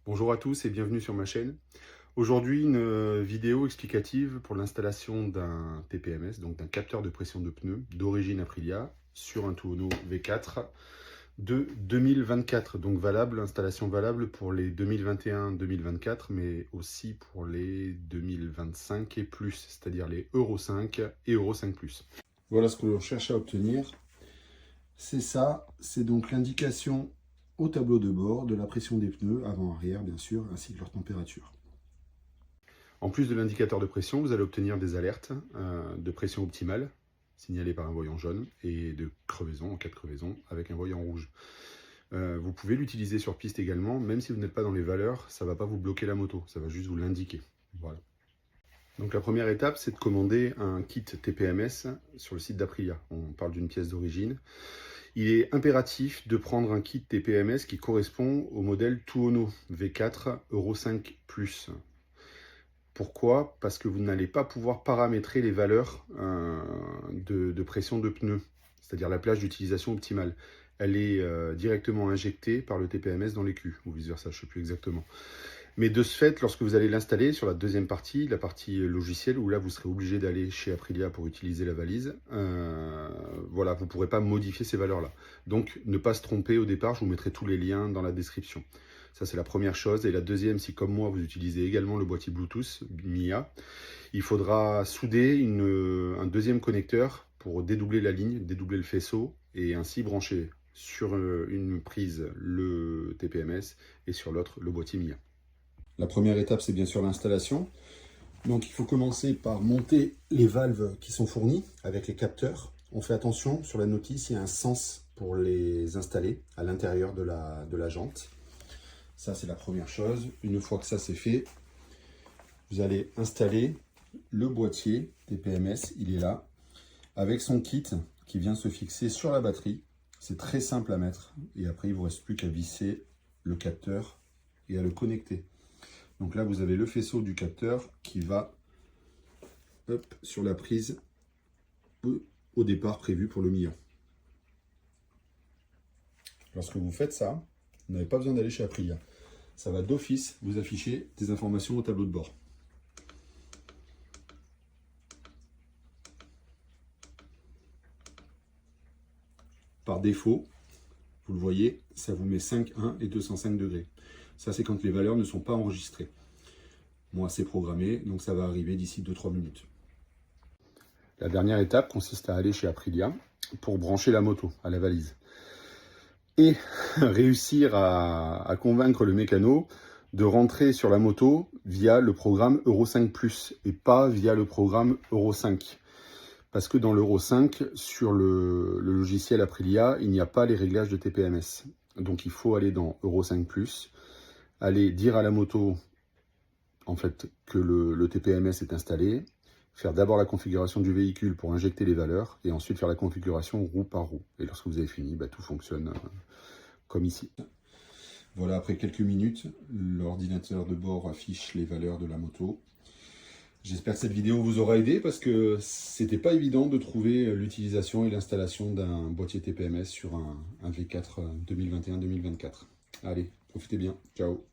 Bonjour à tous et bienvenue sur ma chaîne. Aujourd'hui, une vidéo explicative pour l'installation d'un TPMS, donc d'un capteur de pression de pneus d'origine Aprilia sur un Tuono V4 de 2024. Donc installation valable pour les 2021-2024, mais aussi pour les 2025 et plus, c'est-à-dire les Euro 5 et Euro 5+. Voilà ce que l'on cherche à obtenir. C'est ça, c'est donc l'indication au tableau de bord de la pression des pneus, avant-arrière bien sûr, ainsi que leur température. En plus de l'indicateur de pression, vous allez obtenir des alertes de pression optimale, signalées par un voyant jaune, et de crevaison, en cas de crevaison, avec un voyant rouge. Vous pouvez l'utiliser sur piste également, même si vous n'êtes pas dans les valeurs, ça ne va pas vous bloquer la moto, ça va juste vous l'indiquer. Voilà. Donc la première étape, c'est de commander un kit TPMS sur le site d'Aprilia. On parle d'une pièce d'origine. Il est impératif de prendre un kit TPMS qui correspond au modèle Tuono V4 Euro 5+. Pourquoi? Parce que vous n'allez pas pouvoir paramétrer les valeurs de pression de pneus, c'est-à-dire la plage d'utilisation optimale. Elle est directement injectée par le TPMS dans l'écu, ou vice-versa, je ne sais plus exactement. Mais de ce fait, lorsque vous allez l'installer sur la deuxième partie, la partie logicielle, où là vous serez obligé d'aller chez Aprilia pour utiliser la valise, voilà, vous ne pourrez pas modifier ces valeurs-là. Donc ne pas se tromper au départ, je vous mettrai tous les liens dans la description. Ça c'est la première chose. Et la deuxième, si comme moi vous utilisez également le boîtier Bluetooth MIA, il faudra souder un deuxième connecteur pour dédoubler la ligne, dédoubler le faisceau et ainsi brancher sur une prise le TPMS et sur l'autre le boîtier MIA. La première étape, c'est bien sûr l'installation. Donc il faut commencer par monter les valves qui sont fournies avec les capteurs. On fait attention, sur la notice, il y a un sens pour les installer à l'intérieur de la jante. Ça, c'est la première chose. Une fois que ça c'est fait, vous allez installer le boîtier TPMS, il est là, avec son kit qui vient se fixer sur la batterie. C'est très simple à mettre. Et après, il ne vous reste plus qu'à visser le capteur et à le connecter. Donc là, vous avez le faisceau du capteur qui va sur la prise au départ prévue pour le MIA. Lorsque vous faites ça, vous n'avez pas besoin d'aller chez Aprilia. Ça va d'office vous afficher des informations au tableau de bord. Par défaut, vous le voyez, ça vous met 5,1 et 205 degrés. Ça, c'est quand les valeurs ne sont pas enregistrées. Moi, c'est programmé, donc ça va arriver d'ici 2-3 minutes. La dernière étape consiste à aller chez Aprilia pour brancher la moto à la valise. Et réussir à convaincre le mécano de rentrer sur la moto via le programme Euro 5+, et pas via le programme Euro 5. Parce que dans l'Euro 5, sur le logiciel Aprilia, il n'y a pas les réglages de TPMS. Donc il faut aller dans Euro 5+, aller dire à la moto en fait que le TPMS est installé, faire d'abord la configuration du véhicule pour injecter les valeurs, et ensuite faire la configuration roue par roue. Et lorsque vous avez fini, tout fonctionne comme ici. Voilà, après quelques minutes, l'ordinateur de bord affiche les valeurs de la moto. J'espère que cette vidéo vous aura aidé parce que c'était pas évident de trouver l'utilisation et l'installation d'un boîtier TPMS sur un V4 2021-2024. Allez, profitez bien. Ciao.